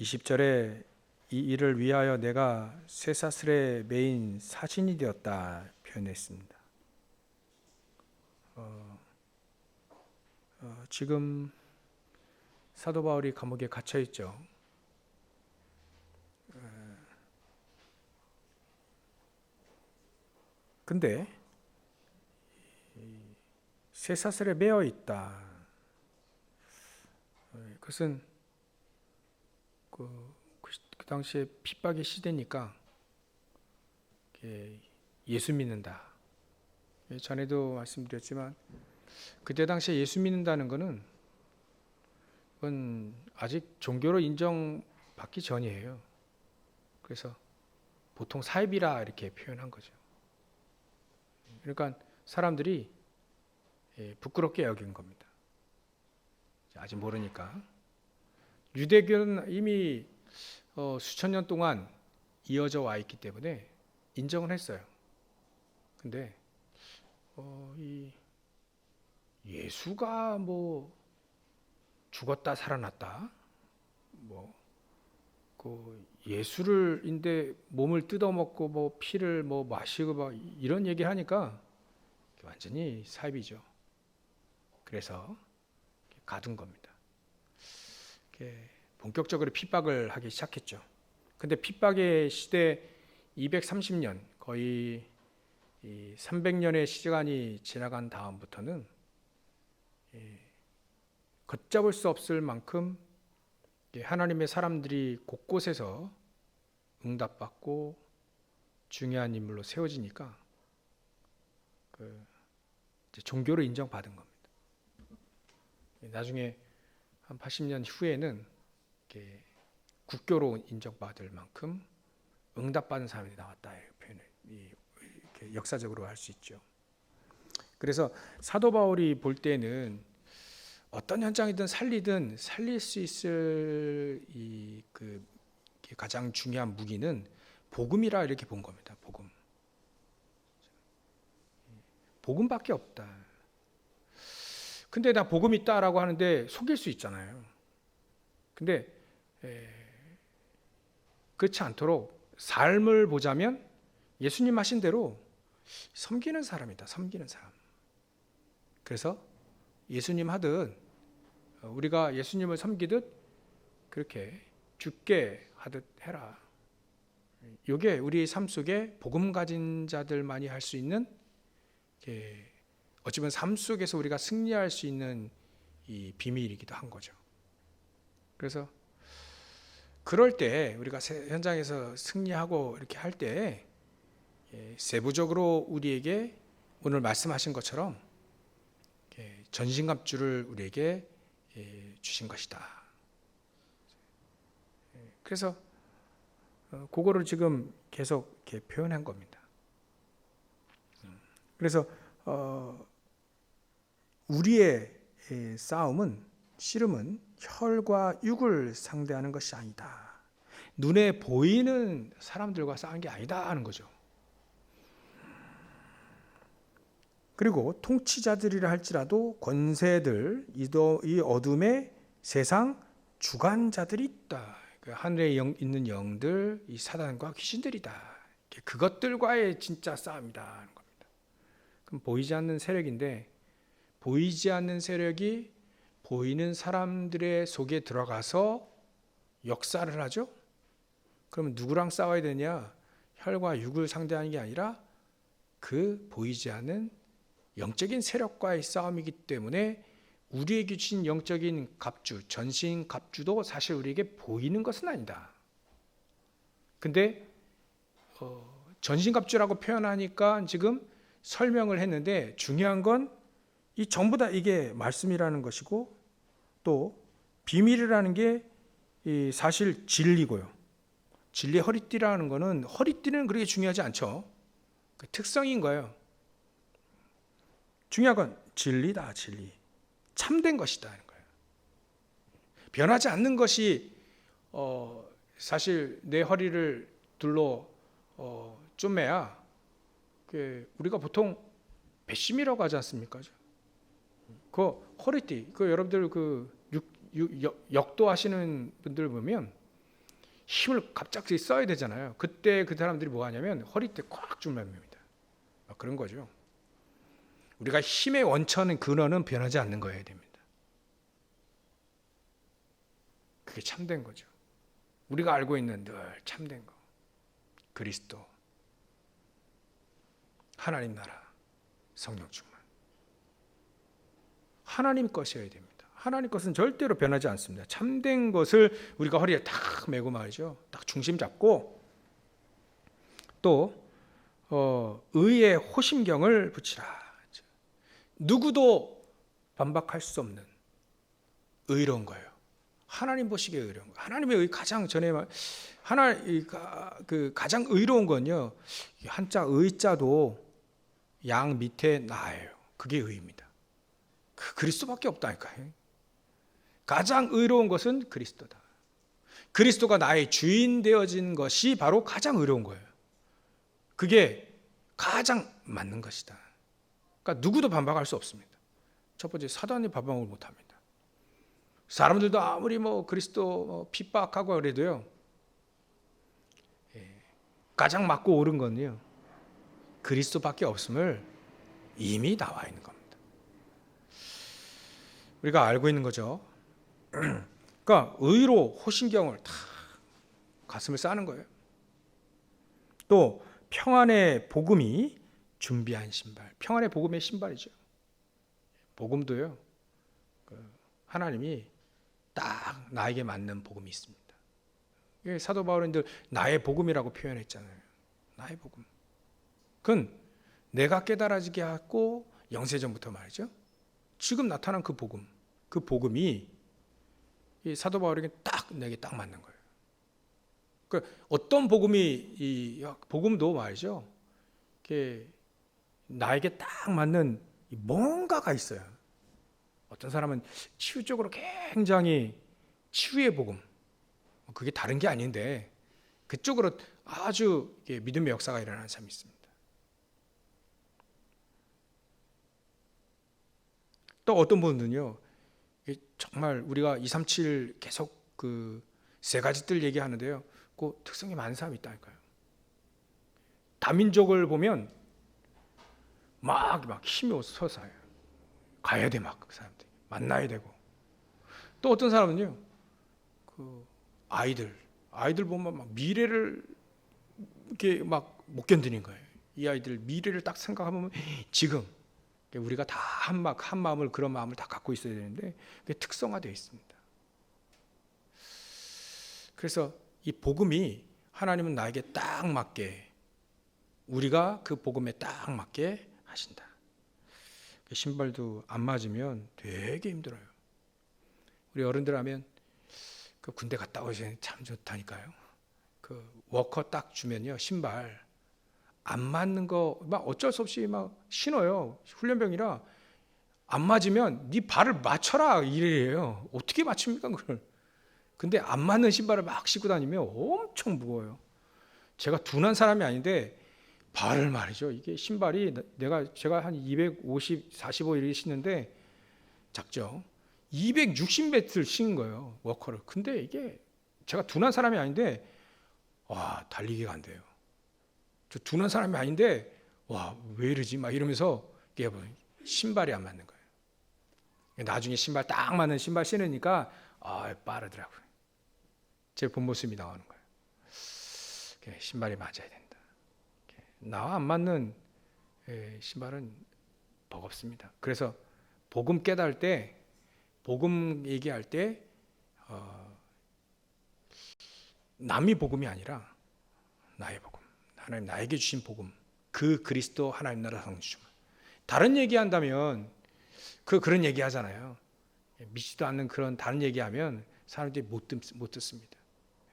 20절에 이 일을 위하여 내가 쇠사슬에 매인 사신이 되었다 표현했습니다. 지금 사도 바울이 감옥에 갇혀 있죠. 근데 쇠사슬에 매어 있다. 그것은 그 당시에 핍박의 시대니까 예수 믿는다. 전에도 말씀드렸지만 그때 당시에 예수 믿는다는 것은 그건 아직 종교로 인정받기 전이에요. 그래서 보통 사입이라 이렇게 표현한 거죠. 그러니까 사람들이 부끄럽게 여긴 겁니다. 아직 모르니까. 유대교는 이미 수천 년 동안 이어져 와 있기 때문에 인정을 했어요. 근데 이 예수가 뭐 죽었다 살아났다, 그 예수를인데 몸을 뜯어먹고 뭐 피를 뭐 마시고 막 이런 얘기를 하니까 완전히 사입이죠. 그래서 가둔 겁니다. 본격적으로 핍박을 하기 시작했죠. 근데 핍박의 시대 230년, 거의 300년의 시간이 지나간 다음부터는 걷잡을 수 없을 만큼 하나님의 사람들이 곳곳에서 응답받고 중요한 인물로 세워지니까 이제 종교로 인정받은 겁니다. 나중에 한 80년 후에는 국교로 인정받을 만큼 응답받은 사람이 나왔다. 표현을 이렇게 역사적으로 할 수 있죠. 그래서 사도 바울이 볼 때는 어떤 현장이든 살릴 수 있을 가장 중요한 무기는 복음이라 이렇게 본 겁니다. 복음밖에 없다. 근데 나 복음 있다라고 하는데 속일 수 있잖아요. 근데 그렇지 않도록 삶을 보자면 예수님 하신 대로 섬기는 사람이다. 섬기는 사람. 그래서 예수님 하듯 우리가 예수님을 섬기듯 그렇게 죽게 하듯 해라. 이게 우리 삶 속에 복음 가진 자들만이 할 수 있는, 어찌 보면 삶 속에서 우리가 승리할 수 있는 이 비밀이기도 한 거죠. 그래서 그럴 때 우리가 현장에서 승리하고 이렇게 할 때 세부적으로 우리에게 오늘 말씀하신 것처럼 전신갑주를 우리에게 주신 것이다. 그래서 그거를 지금 계속 이렇게 표현한 겁니다. 그래서 우리의 싸움은, 씨름은 혈과 육을 상대하는 것이 아니다. 눈에 보이는 사람들과 싸우는 게 아니다 하는 거죠. 그리고 통치자들이라 할지라도 권세들, 이 어둠의 세상 주관자들이 있다. 하늘에 있는 영들, 이 사단과 귀신들이다. 그것들과의 진짜 싸움이다 하는 겁니다. 그럼 보이지 않는 세력인데, 보이지 않는 세력이 보이는 사람들의 속에 들어가서 역사를 하죠. 그러면 누구랑 싸워야 되냐? 혈과 육을 상대하는 게 아니라 그 보이지 않는 영적인 세력과의 싸움이기 때문에 우리에게 주신 영적인 갑주, 전신 갑주도 사실 우리에게 보이는 것은 아니다. 근데 전신 갑주라고 표현하니까 지금 설명을 했는데, 중요한 건 이 전부 다 이게 말씀이라는 것이고, 또 비밀이라는 게 사실 진리고요. 진리의 허리띠라는 거는, 허리띠는 그렇게 중요하지 않죠. 그 특성인 거예요. 중요한 건 진리다, 진리. 참된 것이다 하는 거예요. 변하지 않는 것이 사실 내 허리를 둘러 쪼매야 우리가 보통 배심이라고 하지 않습니까? 그 허리띠, 여러분들 역도 하시는 분들 보면 힘을 갑자기 써야 되잖아요. 그때 그 사람들이 뭐 하냐면 허리띠 꽉 줄맵니다. 그런 거죠. 우리가 힘의 원천은 근원은 변하지 않는 거여야 됩니다. 그게 참된 거죠. 우리가 알고 있는 늘 참된 거. 그리스도, 하나님 나라, 성령 충만. 하나님 것이어야 됩니다. 하나님 것은 절대로 변하지 않습니다. 참된 것을 우리가 허리에 딱 메고 말이죠. 딱 중심 잡고 또 의의 호심경을 붙이라. 누구도 반박할 수 없는 의로운 거예요. 하나님 보시기에 의로운 거예요. 하나님의 의 가장 전에 가장 의로운 건요. 한자 의자도 양 밑에 나예요. 그게 의입니다. 그 그리스도밖에 없다니까요. 가장 의로운 것은 그리스도다. 그리스도가 나의 주인 되어진 것이 바로 가장 의로운 거예요. 그게 가장 맞는 것이다. 그러니까 누구도 반박할 수 없습니다. 첫 번째, 사단이 반박을 못합니다. 사람들도 아무리 그리스도 핍박하고 그래도요, 가장 맞고 옳은 건요, 그리스도밖에 없음을 이미 나와 있는 겁니다. 우리가 알고 있는 거죠. 그러니까 의로 호신경을 다 가슴을 싸는 거예요. 또 평안의 복음이 준비한 신발, 평안의 복음의 신발이죠. 복음도요, 하나님이 딱 나에게 맞는 복음이 있습니다. 사도 바울은 늘 나의 복음이라고 표현했잖아요. 나의 복음. 그건 내가 깨달아지게 하고 영세전부터 말이죠. 지금 나타난 그 복음, 그 복음이 이 사도 바울에게 내게 딱 맞는 거예요. 어떤 복음이 복음도 말이죠. 나에게 딱 맞는 뭔가가 있어요. 어떤 사람은 치유 쪽으로 굉장히 치유의 복음, 그게 다른 게 아닌데 그쪽으로 아주 믿음의 역사가 일어나는 사람이 있습니다. 또 어떤 분들은요, 정말 우리가 237 계속 그 세 가지 뜰 얘기하는데요, 그 특성이 많은 사람이 있다니까요. 다민족을 보면 막 힘이 솟아요. 가야 돼, 막 그 사람들 만나야 되고. 또 어떤 사람은요, 그 아이들 보면 막 미래를 이렇게 막 못 견디는 거예요. 이 아이들 미래를 딱 생각하면 지금 우리가 다 한 마음을, 그런 마음을 다 갖고 있어야 되는데 그게 특성화되어 있습니다. 그래서 이 복음이 하나님은 나에게 딱 맞게, 우리가 그 복음에 딱 맞게 하신다. 신발도 안 맞으면 되게 힘들어요. 우리 어른들 하면 그 군대 갔다 오시면 참 좋다니까요. 그 워커 딱 주면요, 신발 안 맞는 거 막 어쩔 수 없이 막 신어요. 훈련병이라 안 맞으면 네 발을 맞춰라 이래요. 어떻게 맞춥니까 그걸? 근데 안 맞는 신발을 막 신고 다니면 엄청 무거워요. 제가 둔한 사람이 아닌데 발을 말이죠. 이게 신발이 제가 한 250, 45 이렇게 신는데 작죠. 260m 신은 거예요, 워커를. 근데 이게 제가 둔한 사람이 아닌데 와, 달리기가 안 돼요. 저 둔한 사람이 아닌데 와, 왜 이러지? 막 이러면서 이게 신발이 안 맞는 거예요. 나중에 신발 딱 맞는 신발 신으니까 빠르더라고요. 제 본 모습이 나오는 거예요. 신발이 맞아야 된다. 나와 안 맞는 신발은 버겁습니다. 그래서 복음 깨달을 때, 복음 얘기할 때 남이 복음이 아니라 나의 복음, 하나님 나에게 주신 복음, 그 그리스도 하나님 나라 성취. 다른 얘기한다면 그런 얘기 하잖아요. 믿지도 않는 그런 다른 얘기하면 사람들이 못 듣습니다.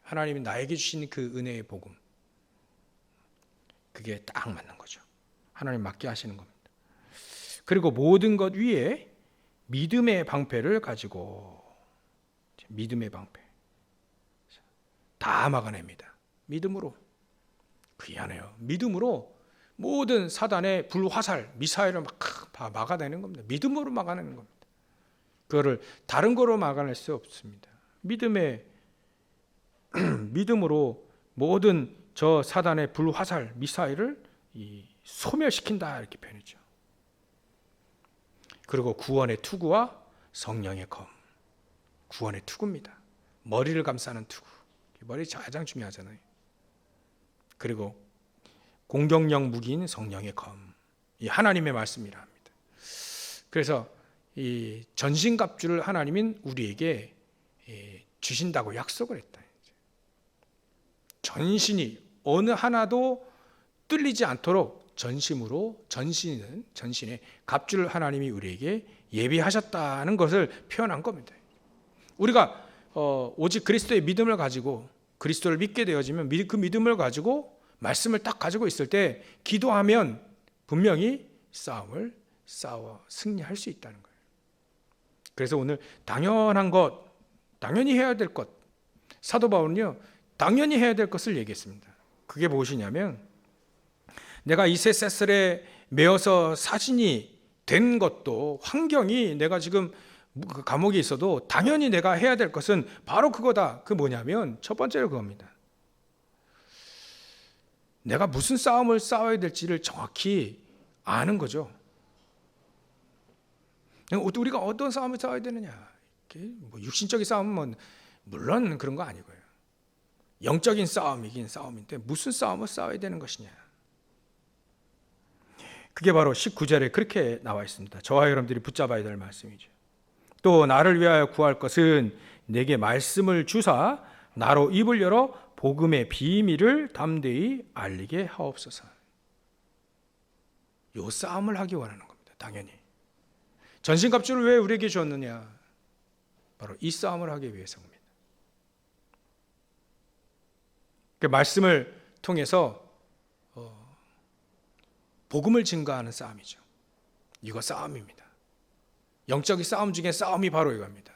하나님이 나에게 주신 그 은혜의 복음, 그게 딱 맞는 거죠. 하나님 맞게 하시는 겁니다. 그리고 모든 것 위에 믿음의 방패를 가지고, 믿음의 방패 다 막아냅니다. 믿음으로. 귀하네요. 믿음으로 모든 사단의 불화살, 미사일을 막 막아내는 겁니다. 믿음으로 막아내는 겁니다. 그거를 다른 거로 막아낼 수 없습니다. 믿음으로 모든 저 사단의 불화살 미사일을 소멸시킨다 이렇게 표현했죠. 그리고 구원의 투구와 성령의 검. 구원의 투구입니다. 머리를 감싸는 투구. 머리 가장 중요하잖아요. 그리고 공격력 무기인 성령의 검. 이 하나님의 말씀이라 합니다. 그래서 이 전신갑주를 하나님은 우리에게 주신다고 약속을 했다. 전신이 어느 하나도 뚫리지 않도록 전신의 갑주를 하나님이 우리에게 예비하셨다는 것을 표현한 겁니다. 우리가 오직 그리스도의 믿음을 가지고 그리스도를 믿게 되어지면 그 믿음을 가지고 말씀을 딱 가지고 있을 때 기도하면 분명히 싸움을 싸워 승리할 수 있다는 거예요. 그래서 오늘 당연한 것, 당연히 해야 될 것, 사도 바울은요 당연히 해야 될 것을 얘기했습니다. 그게 무엇이냐면 내가 이 셋셋을에 매어서 사신이 된 것도 환경이 내가 지금 감옥에 있어도 당연히 내가 해야 될 것은 바로 그거다. 그 뭐냐면 첫 번째로 그겁니다. 내가 무슨 싸움을 싸워야 될지를 정확히 아는 거죠. 우리가 어떤 싸움을 싸워야 되느냐. 뭐 육신적인 싸움은 물론 그런 거 아니고요. 영적인 싸움이긴 싸움인데 무슨 싸움을 싸워야 되는 것이냐. 그게 바로 19절에 그렇게 나와 있습니다. 저와 여러분들이 붙잡아야 될 말씀이죠. 또 나를 위하여 구할 것은 내게 말씀을 주사 나로 입을 열어 복음의 비밀을 담대히 알리게 하옵소서. 요 싸움을 하기 원하는 겁니다. 당연히. 전신갑주를 왜 우리에게 주었느냐? 바로 이 싸움을 하기 위해서입니다. 그 말씀을 통해서 복음을 증거하는 싸움이죠. 이거 싸움입니다. 영적인 싸움 중에 싸움이 바로 이겁니다.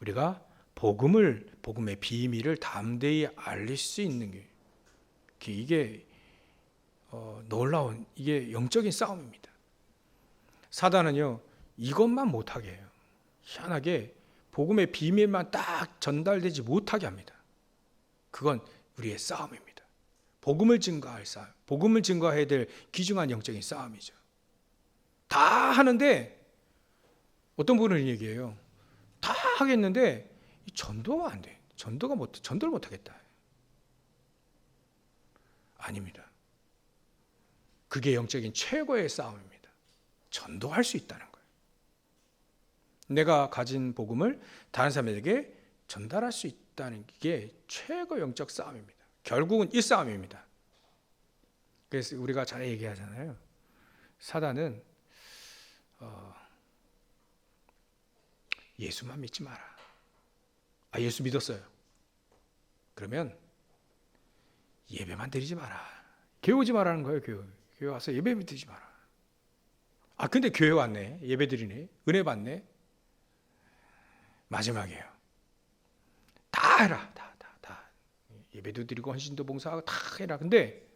우리가 복음의 비밀을 담대히 알릴 수 있는 게 이게 놀라운 이게 영적인 싸움입니다. 사단은요 이것만 못하게 해요. 희한하게 복음의 비밀만 딱 전달되지 못하게 합니다. 그건 우리의 싸움입니다. 복음을 증거할 싸움, 복음을 증거해야 될 귀중한 영적인 싸움이죠. 다 하는데 어떤 분은 얘기해요. 다 하겠는데 전도가 안 돼. 전도를 못 하겠다. 아닙니다. 그게 영적인 최고의 싸움입니다. 전도할 수 있다는 거예요. 내가 가진 복음을 다른 사람에게 전달할 수 있다는 게 최고 영적 싸움입니다. 결국은 이 싸움입니다. 그래서 우리가 잘 얘기하잖아요. 사단은 예수만 믿지 마라. 예수 믿었어요. 그러면 예배만 드리지 마라. 교회 오지 말라는 거예요. 교회 와서 예배 드리지 마라. 근데 교회 왔네. 예배 드리네. 은혜 받네. 마지막이에요. 다 해라. 다. 예배도 드리고 헌신도 봉사하고 다 해라. 근데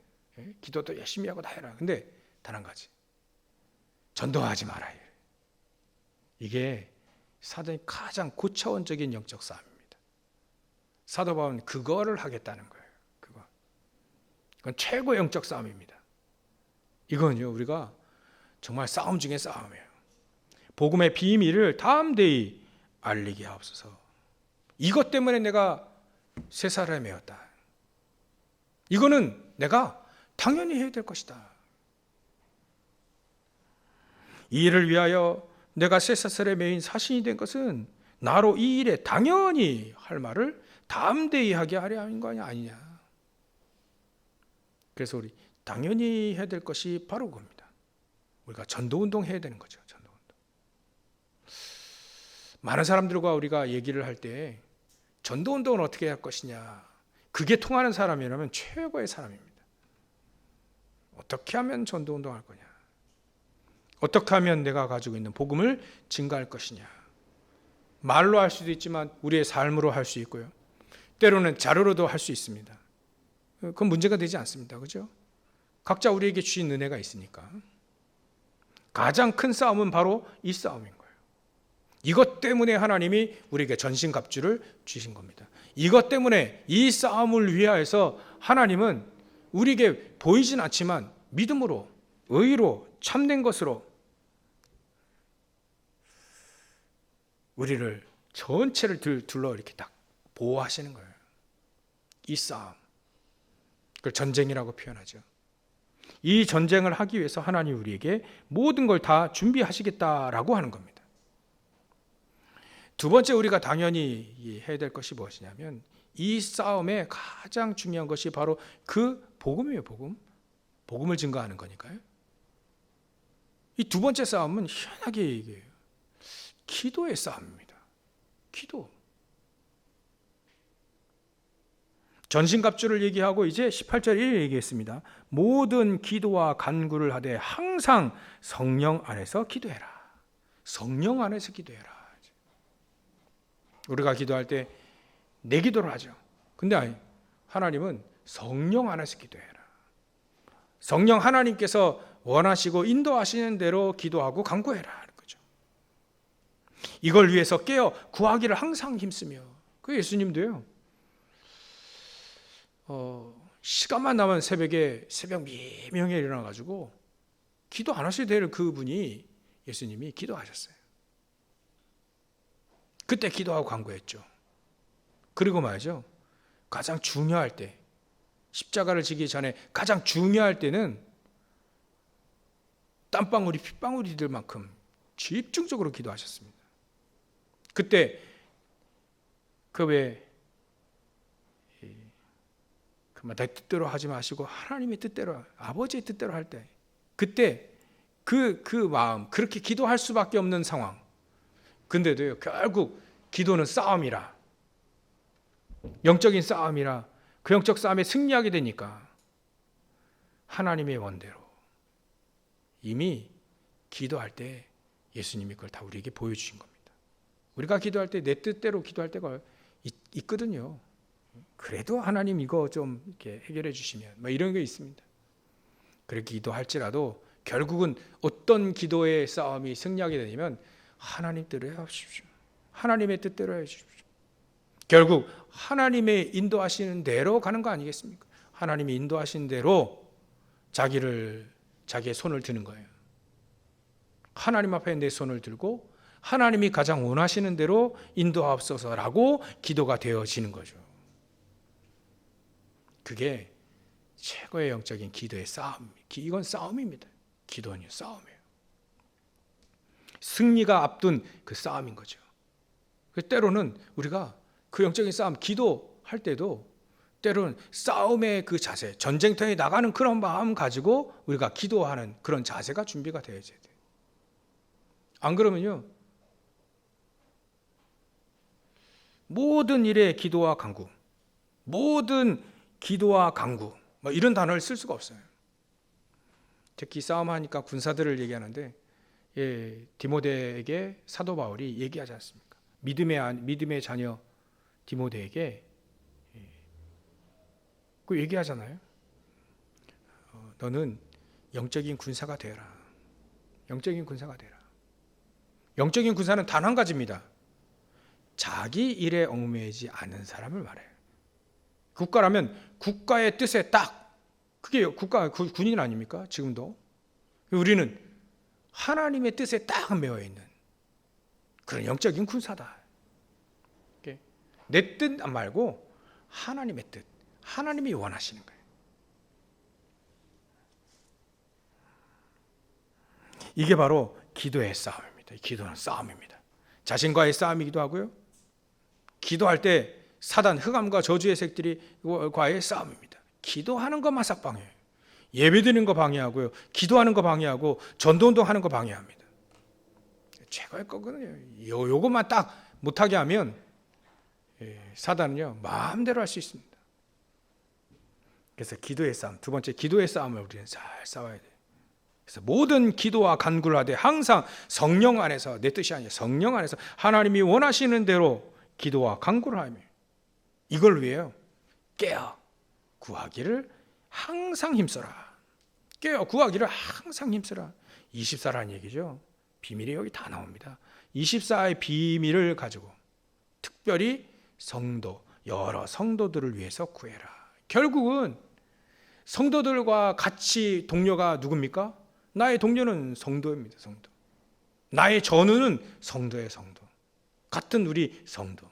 기도도 열심히 하고 다 해라. 근데 단 한 가지. 전도하지 마라. 이게 사단의 가장 고차원적인 영적 싸움입니다. 사도 바울은 그거를 하겠다는 거예요. 그건 최고의 영적 싸움입니다. 이건요 우리가 정말 싸움 중에 싸움이에요. 복음의 비밀을 담대히 알리게 하옵소서. 이것 때문에 내가 쇠사슬에 매었다. 이거는 내가 당연히 해야 될 것이다. 이 일을 위하여 내가 쇠사슬에 매인 사신이 된 것은 나로 이 일에 당연히 할 말을 담대히 하게 하려 하는 거 아니냐. 그래서 우리 당연히 해야 될 것이 바로 그겁니다. 우리가 전도운동 해야 되는 거죠. 전도운동. 많은 사람들과 우리가 얘기를 할 때 전도운동을 어떻게 할 것이냐. 그게 통하는 사람이라면 최고의 사람입니다. 어떻게 하면 전도운동할 거냐. 어떻게 하면 내가 가지고 있는 복음을 증가할 것이냐. 말로 할 수도 있지만 우리의 삶으로 할 수 있고요. 때로는 자료로도 할 수 있습니다. 그건 문제가 되지 않습니다. 그죠? 각자 우리에게 주신 은혜가 있으니까. 가장 큰 싸움은 바로 이 싸움인 거예요. 이것 때문에 하나님이 우리에게 전신갑주를 주신 겁니다. 이것 때문에 이 싸움을 위하여서 하나님은 우리에게 보이진 않지만 믿음으로, 의로, 참된 것으로 우리를 전체를 둘러 이렇게 딱 보호하시는 거예요. 이 싸움, 그걸 전쟁이라고 표현하죠. 이 전쟁을 하기 위해서 하나님 우리에게 모든 걸 다 준비하시겠다라고 하는 겁니다. 두 번째 우리가 당연히 해야 될 것이 무엇이냐면 이 싸움의 가장 중요한 것이 바로 그 복음이에요. 복음을 증거하는 거니까요. 이 두 번째 싸움은 희한하게 얘기해요. 기도의 싸움입니다. 기도. 전신갑주를 얘기하고 이제 18절 1절 얘기했습니다. 모든 기도와 간구를 하되 항상 성령 안에서 기도해라. 성령 안에서 기도해라. 우리가 기도할 때 내 기도를 하죠. 근데 하나님은 성령 안에서 기도해라. 성령 하나님께서 원하시고 인도하시는 대로 기도하고 간구해라 하는 거죠. 이걸 위해서 깨어 구하기를 항상 힘쓰며. 그 예수님도요. 시간만 나면 새벽 미명에 일어나가지고 기도 안 하셔도 될 그분이 예수님이 기도하셨어요. 그때 기도하고 간구했죠. 그리고 말이죠. 가장 중요할 때, 십자가를 지기 전에 가장 중요할 때는 땀방울이 핏방울이 될 만큼 집중적으로 기도하셨습니다. 그때 내 뜻대로 하지 마시고 하나님의 뜻대로, 아버지의 뜻대로 할 때, 그때 그 마음, 그렇게 기도할 수밖에 없는 상황. 근데도요, 결국 기도는 싸움이라, 영적인 싸움이라, 그 영적 싸움에 승리하게 되니까 하나님의 원대로 이미 기도할 때 예수님이 그걸 다 우리에게 보여주신 겁니다. 우리가 기도할 때 내 뜻대로 기도할 때가 있거든요. 그래도 하나님 이거 좀 이렇게 해결해 주시면 이런 게 있습니다. 그렇게 기도할지라도 결국은 어떤 기도의 싸움이 승리하게 되냐면 하나님 뜻대로 하십시오. 하나님의 뜻대로 해주십시오. 결국 하나님의 인도하시는 대로 가는 거 아니겠습니까? 하나님이 인도하신 대로 자기의 손을 드는 거예요. 하나님 앞에 내 손을 들고 하나님이 가장 원하시는 대로 인도하옵소서라고 기도가 되어지는 거죠. 그게 최고의 영적인 기도의 싸움. 이건 싸움입니다. 기도는 싸움이에요. 승리가 앞둔 그 싸움인 거죠. 때로는 우리가 그 영적인 싸움, 기도할 때도 때로는 싸움의 그 자세, 전쟁터에 나가는 그런 마음 가지고 우리가 기도하는 그런 자세가 준비가 되어야 돼요. 안 그러면요, 모든 일에 기도와 간구, 모든 기도와 간구, 이런 단어를 쓸 수가 없어요. 특히 싸움하니까 군사들을 얘기하는데, 디모데에게 사도 바울이 얘기하지 않습니까? 믿음의 자녀 디모데에게 그 얘기하잖아요. 너는 영적인 군사가 되어라. 영적인 군사가 되라. 영적인 군사는 단 한 가지입니다. 자기 일에 얽매이지 않는 사람을 말해요. 국가라면 국가의 뜻에 딱, 그게 군인 아닙니까? 지금도. 우리는 하나님의 뜻에 딱 매여 있는 그런 영적인 군사다. 내 뜻 말고 하나님의 뜻, 하나님이 원하시는 거예요. 이게 바로 기도의 싸움입니다. 기도는 싸움입니다. 자신과의 싸움이기도 하고요. 기도할 때 사단, 흑암과 저주의 색들과의 싸움입니다. 기도하는 것만 싹 방해해요. 예배드리는 거 방해하고요. 기도하는 거 방해하고 전도운동하는 거 방해합니다. 최고의 거거든요. 요것만 딱 못하게 하면 사단은요 마음대로 할 수 있습니다. 그래서 기도의 싸움, 두 번째 기도의 싸움을 우리는 잘 싸워야 돼요. 그래서 모든 기도와 간구를 하되 항상 성령 안에서, 내 뜻이 아니라 성령 안에서 하나님이 원하시는 대로 기도와 간구를 하며, 이걸 위해요 깨어 구하기를 항상 힘써라. 깨어 구하기를 항상 힘써라. 24라는 얘기죠. 비밀이 여기 다 나옵니다. 24의 비밀을 가지고 특별히 성도, 여러 성도들을 위해서 구해라. 결국은 성도들과 같이 동료가 누굽니까? 나의 동료는 성도입니다. 성도. 나의 전우는 성도의 성도. 같은 우리 성도.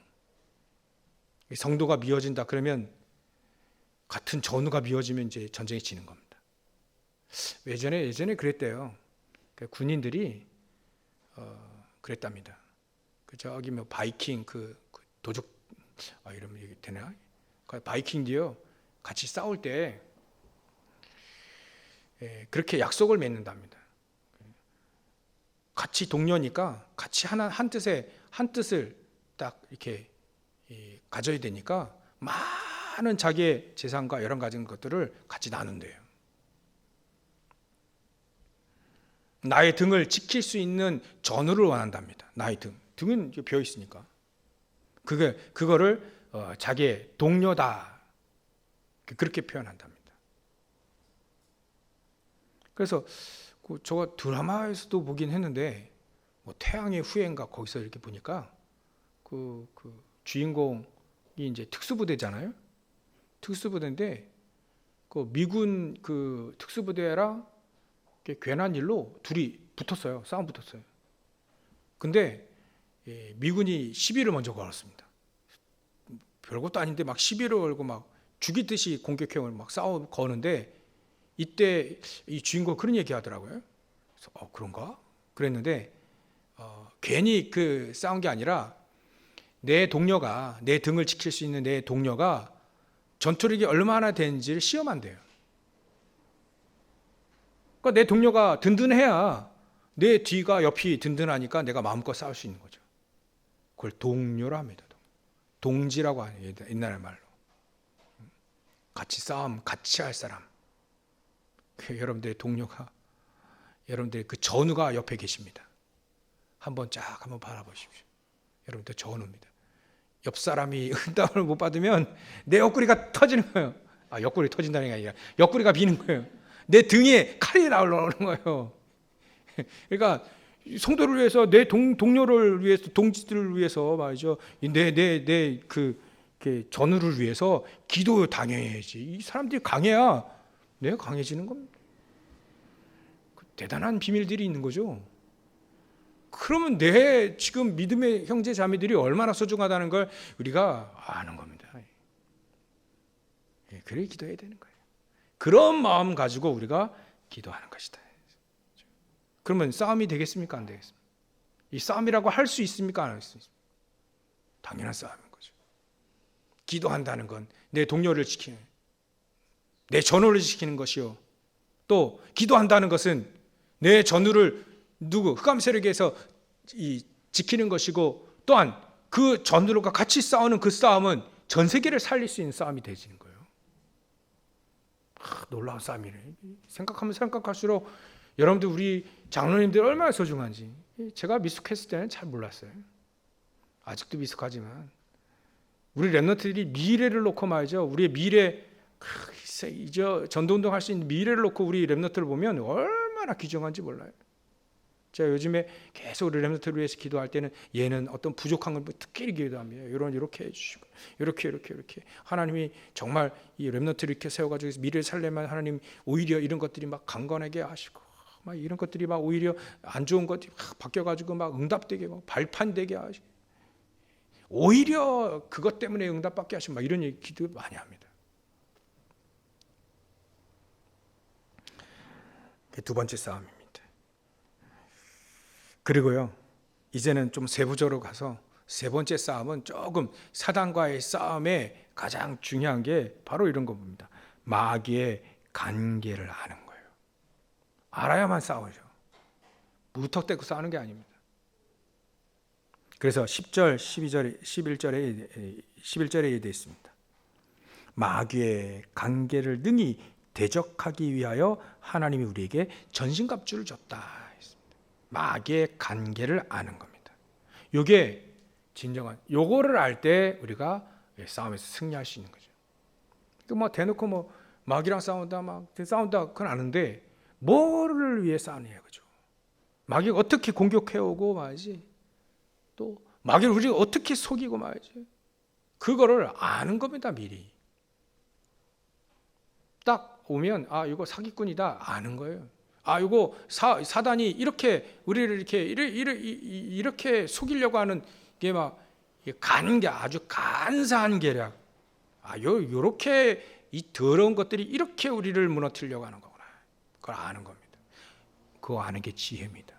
성도가 미워진다 그러면, 같은 전우가 미워지면 이제 전쟁이 지는 겁니다. 예전에 그랬대요. 군인들이 그랬답니다. 저기 뭐 바이킹 그 도적 이러면 얘기 되나? 바이킹도요 같이 싸울 때 그렇게 약속을 맺는답니다. 같이 동료니까 같이 한 뜻을 딱 이렇게 가져야 되니까 많은 자기의 재산과 여러 가지 것들을 같이 나눈대요. 나의 등을 지킬 수 있는 전우를 원한답니다. 나의 등은 비어 있으니까 그거를 자기의 동료다 그렇게 표현한답니다. 그래서 저 드라마에서도 보긴 했는데, 뭐 태양의 후예인가 거기서 이렇게 보니까 그 주인공이 이제 특수부대잖아요. 특수부대인데 그 미군 그 특수부대랑 괜한 일로 둘이 붙었어요. 싸움 붙었어요. 근데 미군이 시비를 먼저 걸었습니다. 별것도 아닌데 막 시비를 걸고 막 죽이듯이 공격형을 막 싸움 거는데, 이때 이 주인공 그런 얘기 하더라고요. 그래서 그런가? 그랬는데 괜히 그 싸운 게 아니라 내 등을 지킬 수 있는 내 동료가 전투력이 얼마나 되는지를 시험한대요. 그러니까 내 동료가 든든해야 내 뒤가 옆이 든든하니까 내가 마음껏 싸울 수 있는 거죠. 그걸 동료라 합니다. 동지라고 하는 옛날 말로. 같이 싸움 같이 할 사람. 여러분들의 동료가, 여러분들의 그 전우가 옆에 계십니다. 한번 바라보십시오. 여러분들 전우입니다. 옆 사람이 응답을 못 받으면 내 옆구리가 터지는 거예요. 옆구리 터진다는 게 아니라 옆구리가 비는 거예요. 내 등에 칼이 나오는 거예요. 그러니까 성도를 위해서, 내 동료를 위해서, 동지들을 위해서 말이죠. 내 전우를 위해서 기도 당해야지. 이 사람들이 강해야 내가 강해지는 겁니다. 대단한 비밀들이 있는 거죠. 그러면 내 지금 믿음의 형제 자매들이 얼마나 소중하다는 걸 우리가 아는 겁니다. 그래 기도해야 되는 거예요. 그런 마음 가지고 우리가 기도하는 것이다. 그러면 싸움이 되겠습니까? 안 되겠습니까? 이 싸움이라고 할 수 있습니까? 안 할 수 있습니까? 당연한 싸움인 거죠. 기도한다는 건 내 동료를 지키는, 내 전우를 지키는 것이요, 또 기도한다는 것은 내 전우를 흑암 세력에서 지키는 것이고, 또한 그 전우들과 같이 싸우는 그 싸움은 전 세계를 살릴 수 있는 싸움이 되지는 거예요. 놀라운 싸움이네. 생각하면 생각할수록 여러분들 우리 장로님들 얼마나 소중한지 제가 미숙했을 때는 잘 몰랐어요. 아직도 미숙하지만 우리 렘넌트들이 미래를 놓고 말이죠. 우리의 미래, 이제 전도운동 할 수 있는 미래를 놓고 우리 렘넌트를 보면 얼마나 귀중한지 몰라요. 제가 요즘에 계속 우리 렘넌트를 위해서 기도할 때는 얘는 어떤 부족한 걸 특히 기도합니다. 이렇게 해주시고 이렇게 하나님이 정말 이 렘넌트를 이렇게 세워가지고 미래를 살려면 하나님 오히려 이런 것들이 막 강건하게 하시고, 막 이런 것들이 막 오히려 안 좋은 것들이 막 바뀌어가지고 막 응답되게 막 발판되게 하시고, 오히려 그것 때문에 응답받게 하시고 막 이런 기도 많이 합니다. 두 번째 싸움입니다. 그리고요, 이제는 좀 세부적으로 가서 세 번째 싸움은 조금 사단과의 싸움에 가장 중요한 게 바로 이런 거 봅니다. 마귀의 간계를 아는 거예요. 알아야만 싸우죠. 무턱대고 싸우는 게 아닙니다. 그래서 10절, 12절, 11절에 되어 있습니다. 마귀의 간계를 능히 대적하기 위하여 하나님이 우리에게 전신갑주를 줬다. 마귀의 간계를 아는 겁니다. 이게 진정한, 요거를 알 때 우리가 싸움에서 승리할 수 있는 거죠. 뭐 대놓고 마귀랑 싸운다 그건 아는데 뭐를 위해 싸우느냐, 그죠? 마귀가 어떻게 공격해오고 말이지, 또 마귀를 우리가 어떻게 속이고 말이지. 그거를 아는 겁니다. 미리. 딱 오면 이거 사기꾼이다 아는 거예요. 이거 사단이 이렇게 우리를 이렇게 속이려고 하는 게 막 간계, 아주 간사한 계략. 요렇게 이 더러운 것들이 이렇게 우리를 무너뜨리려고 하는 거구나. 그걸 아는 겁니다. 그거 아는 게 지혜입니다.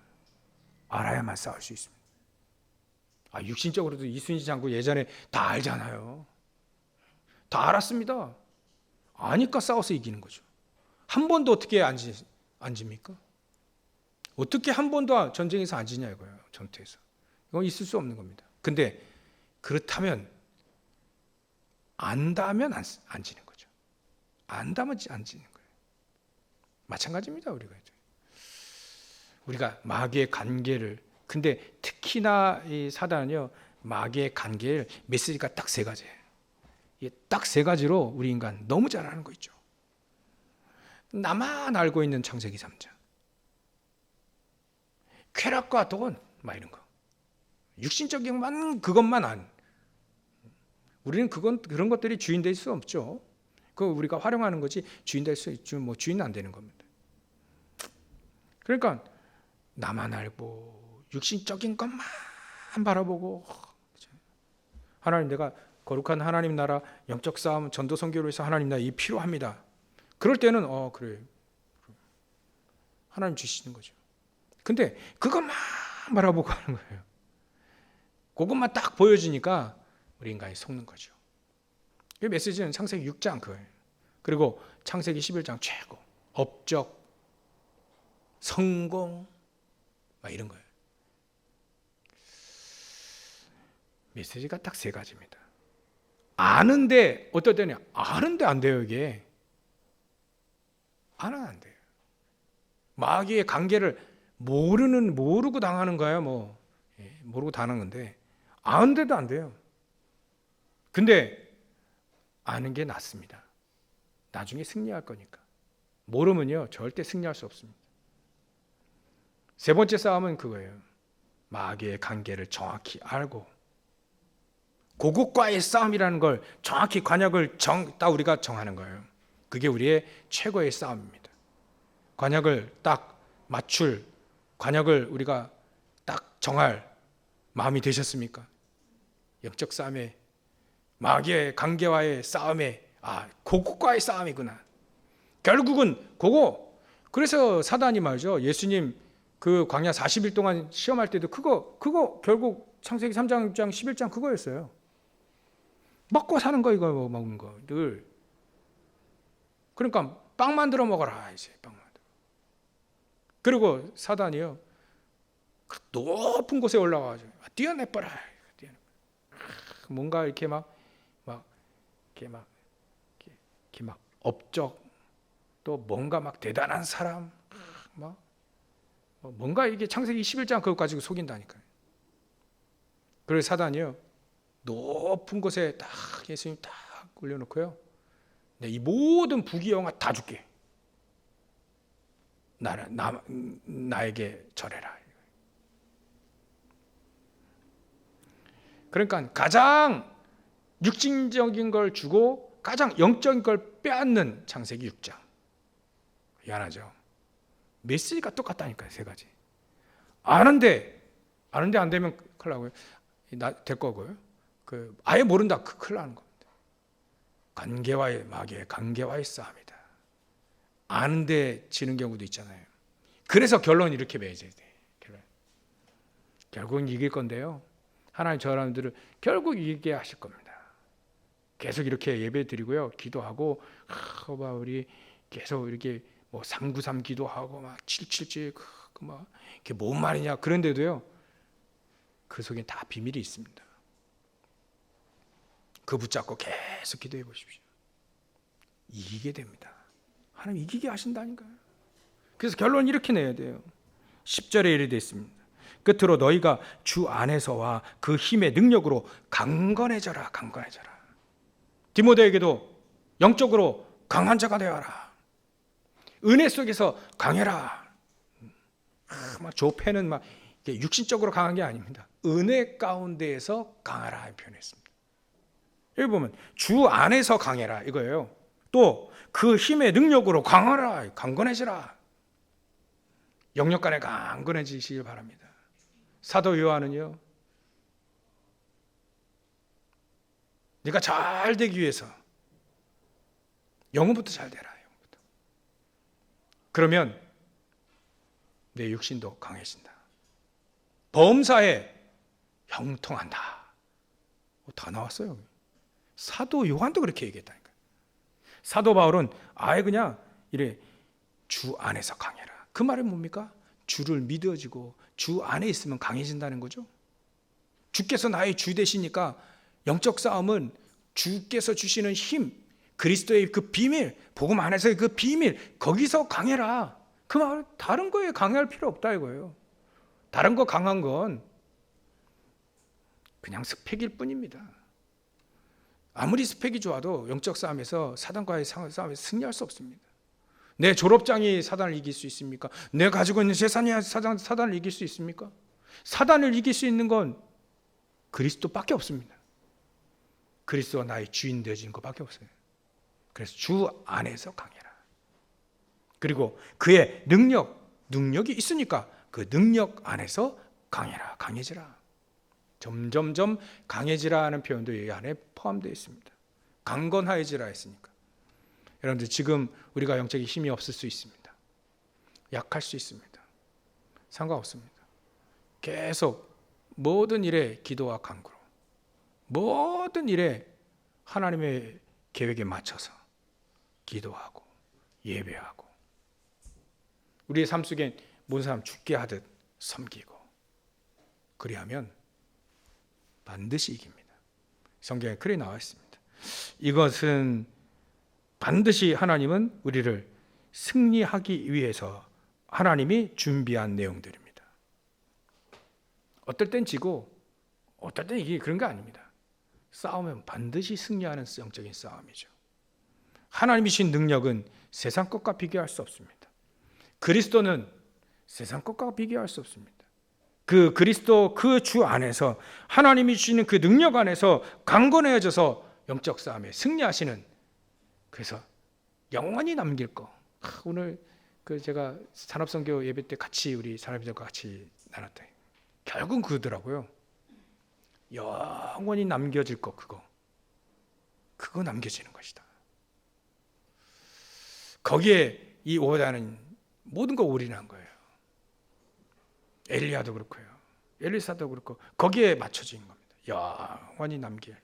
알아야만 싸울 수 있습니다. 육신적으로도 이순신 장군 예전에 다 알잖아요. 다 알았습니다. 아니까 싸워서 이기는 거죠. 한 번도 어떻게 안 집니까? 어떻게 한 번도 전쟁에서 안 지냐 이거예요. 전투에서. 이건 있을 수 없는 겁니다. 근데 그렇다면 안다면 안 지는 거죠. 안다면 안 지는 거예요. 마찬가지입니다. 우리가 마귀의 관계를, 근데 특히나 이 사단은요, 마귀의 관계를 메시지가 딱 세 가지예요. 딱 세 가지로 우리 인간 너무 잘 아는 거 있죠. 나만 알고 있는 창세기 3장. 쾌락과 돈, 막 이런 거. 육신적인 그것만 우리는 그런 것들이 주인 될 수 없죠. 그거 우리가 활용하는 거지 주인 될 수 있죠. 주인은 안 되는 겁니다. 그러니까 나만 알고 육신적인 것만 바라보고, 하나님, 내가 거룩한 하나님 나라 영적 싸움 전도 선교를 위해서 하나님 나라 이 필요합니다. 그럴 때는 그래 하나님 주시는 거죠. 근데 그것만 바라보고 하는 거예요. 그것만 딱 보여주니까 우리 인간이 속는 거죠. 이 메시지는 창세기 6장 그거예요. 그리고 창세기 11장 최고 업적, 성공 막 이런 거예요. 메시지가 딱 세 가지입니다. 아는데 어떨 때는 아는데 안 돼요. 이게 아는 안 돼요. 마귀의 관계를 모르고 당하는 거예요. 모르고 당하는 건데 아는데도 안 돼요. 근데 아는 게 낫습니다. 나중에 승리할 거니까. 모르면요 절대 승리할 수 없습니다. 세 번째 싸움은 그거예요. 마귀의 관계를 정확히 알고 그것과의 싸움이라는 걸 정확히 관역을 딱 우리가 정하는 거예요. 그게 우리의 최고의 싸움입니다. 관역을 딱 맞출, 관역을 우리가 딱 정할 마음이 되셨습니까? 영적 싸움에, 마귀의 관계와의 싸움에, 그것과의 싸움이구나. 결국은 그거. 그래서 사단이 말이죠, 예수님 그 광야 40일 동안 시험할 때도 그거 결국 창세기 3장, 6장, 11장 그거였어요. 먹고 사는 거, 이거 먹는 거 늘. 그러니까 빵 만들어 먹어라, 이제 빵 만들어. 그리고 사단이요 높은 곳에 올라가가지고 뛰어내버라. 뭔가 이렇게 막 업적, 또 뭔가 막 대단한 사람, 뭔가 이게 창세기 11장 그거 가지고 속인다니까요. 그래서 사단이요 높은 곳에 딱 예수님 딱 올려놓고요, 이 모든 부귀영화 다 줄게. 나에게 절해라. 그러니까 가장 육신적인 걸 주고 가장 영적인 걸 빼앗는 창세기 6장. 미안하죠. 메시지가 똑같다니까요. 세 가지. 아는데 안 되면 큰일 나고요. 될 거고요. 아예 모른다. 큰일 나는 겁니다. 마귀의 관계와의 싸움이다. 아는데 지는 경우도 있잖아요. 그래서 결론이 이렇게 맺어야 돼. 결국은 이길 건데요. 하나님 저 사람들을 결국 이기게 하실 겁니다. 계속 이렇게 예배 드리고요, 기도하고, 우리 계속 이렇게 393 기도하고 막 777 막 이게 뭔 말이냐 그런데도요, 그 속에 다 비밀이 있습니다. 그 붙잡고 계속 기도해 보십시오. 이기게 됩니다. 하나님 이기게 하신다니까요. 그래서 결론 이렇게 내야 돼요. 10절에 이르되 있습니다. 끝으로 너희가 주 안에서와 그 힘의 능력으로 강건해져라. 디모데에게도 영적으로 강한 자가 되어라. 은혜 속에서 강해라. 막 조패는 막 육신적으로 강한 게 아닙니다. 은혜 가운데에서 강하라 표현했습니다. 여기 보면 주 안에서 강해라 이거예요. 또 그 힘의 능력으로 강하라, 강건해지라. 영역 간에 강건해지시길 바랍니다. 사도 요한은요, 네가 잘 되기 위해서 영혼부터 잘 되라. 영혼부터. 그러면 내 육신도 강해진다. 범사에 형통한다. 다 나왔어요. 사도 요한도 그렇게 얘기했다니까. 사도 바울은 아예 그냥 이래 주 안에서 강해라. 그 말은 뭡니까? 주를 믿어지고 주 안에 있으면 강해진다는 거죠. 주께서 나의 주 되시니까 영적 싸움은 주께서 주시는 힘, 그리스도의 그 비밀, 복음 안에서의 그 비밀, 거기서 강해라. 그 말, 다른 거에 강해할 필요 없다 이거예요. 다른 거 강한 건 그냥 스펙일 뿐입니다. 아무리 스펙이 좋아도 영적 싸움에서 사단과의 싸움에서 승리할 수 없습니다. 내 졸업장이 사단을 이길 수 있습니까? 내가 가지고 있는 재산이 사단을 이길 수 있습니까? 사단을 이길 수 있는 건 그리스도밖에 없습니다. 그리스도가 나의 주인 되어지는 것밖에 없어요. 그래서 주 안에서 강해라. 그리고 그의 능력이 있으니까 그 능력 안에서 강해라, 강해지라. 점점점 강해지라 하는 표현도 이 안에 포함되어 있습니다. 강건하여지라 했으니까. 여러분들 지금 우리가 영적인 힘이 없을 수 있습니다. 약할 수 있습니다. 상관없습니다. 계속 모든 일에 기도와 간구로, 모든 일에 하나님의 계획에 맞춰서 기도하고 예배하고, 우리의 삶 속에 모든 사람 죽게 하듯 섬기고, 그리하면 반드시 이깁니다. 성경에 그래 나와 있습니다. 이것은 반드시 하나님은 우리를 승리하기 위해서 하나님이 준비한 내용들입니다. 어떨 땐 지고 어떨 땐 이게 그런 거 아닙니다. 싸우면 반드시 승리하는 영적인 싸움이죠. 하나님이 주신 능력은 세상 것과 비교할 수 없습니다. 그리스도는 세상 것과 비교할 수 없습니다. 그 그리스도 그 주 안에서 하나님이 주시는 그 능력 안에서 강건해져서 영적 싸움에 승리하시는, 그래서 영원히 남길 거. 오늘 제가 산업선교 예배 때 같이 우리 사람들과 같이 나눴더니 결국은 그거더라고요. 영원히 남겨질 거, 그거 남겨지는 것이다. 거기에 이 오다는 모든 거 올인한 거예요. 엘리야도 그렇고요, 엘리사도 그렇고 거기에 맞춰진 겁니다. 영원히 남길,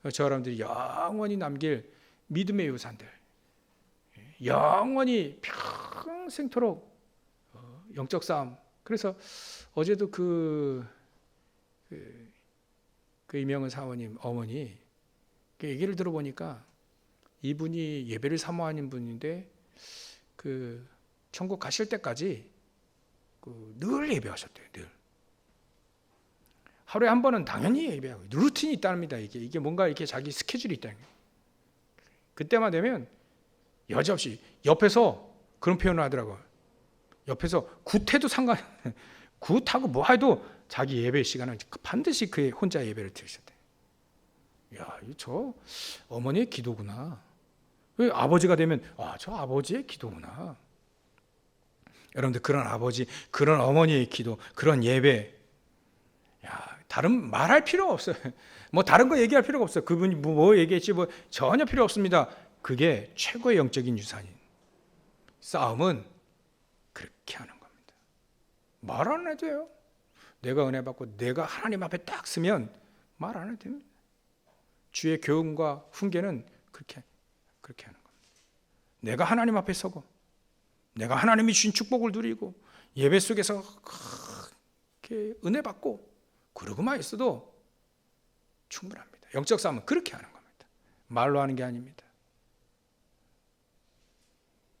저 사람들이 영원히 남길 믿음의 유산들, 영원히 평생토록 영적 싸움. 그래서 어제도 그 이명은 사모님 어머니 그 얘기를 들어보니까 이분이 예배를 사모하는 분인데 그 천국 가실 때까지 늘 예배하셨대요. 늘 하루에 한 번은 당연히 예배하고 루틴이 있답니다. 이게 뭔가 이렇게 자기 스케줄이 있다는 거예요. 그때만 되면 여지없이 옆에서 그런 표현을 하더라고요. 옆에서 굿해도 굿하고 뭐 해도 자기 예배 시간은 반드시 그의 혼자 예배를 드리셨대요. 야, 저 어머니의 기도구나. 왜 아버지가 되면 저 아버지의 기도구나. 여러분들 그런 아버지, 그런 어머니의 기도, 그런 예배, 다른 말할 필요 없어요. 뭐 다른 거 얘기할 필요가 없어요. 그분이 뭐 얘기했지 뭐 전혀 필요 없습니다. 그게 최고의 영적인 유산인 싸움은 그렇게 하는 겁니다. 말 안 해도 돼요. 내가 은혜 받고 내가 하나님 앞에 딱 서면 말 안 해도 됩니다. 주의 교훈과 훈계는 그렇게 하는 겁니다. 내가 하나님 앞에 서고 내가 하나님이 주신 축복을 누리고 예배 속에서 그렇게 은혜 받고 그러고만 있어도 충분합니다. 영적 싸움은 그렇게 하는 겁니다. 말로 하는 게 아닙니다.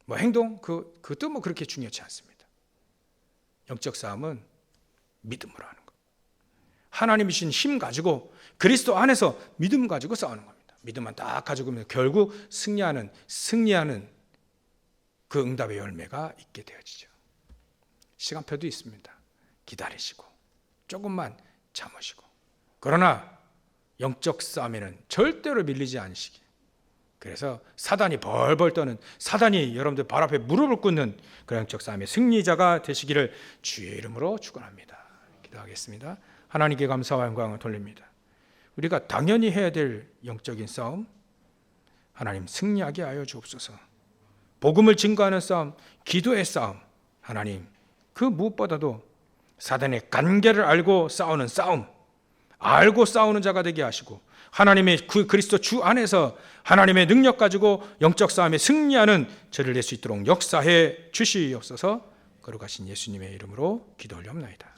뭐 행동 그것도 뭐 그렇게 중요치 않습니다. 영적 싸움은 믿음으로 하는 겁니다. 하나님이 주신 힘 가지고 그리스도 안에서 믿음 가지고 싸우는 겁니다. 믿음만 딱 가지고 결국 승리하는 그 응답의 열매가 있게 되어지죠. 시간표도 있습니다. 기다리시고 조금만 참으시고, 그러나 영적 싸움에는 절대로 밀리지 않으시기. 그래서 사단이 벌벌 떠는, 사단이 여러분들 발 앞에 무릎을 꿇는 그런 영적 싸움의 승리자가 되시기를 주의 이름으로 축원합니다. 기도하겠습니다. 하나님께 감사와 영광을 돌립니다. 우리가 당연히 해야 될 영적인 싸움, 하나님 승리하게 하여 주옵소서. 복음을 증거하는 싸움, 기도의 싸움, 하나님 그 무엇보다도 사단의 관계를 알고 싸우는 싸움, 알고 싸우는 자가 되게 하시고, 하나님의 그 그리스도 주 안에서 하나님의 능력 가지고 영적 싸움에 승리하는 저를 낼 수 있도록 역사해 주시옵소서. 거룩하신 예수님의 이름으로 기도 올려옵나이다.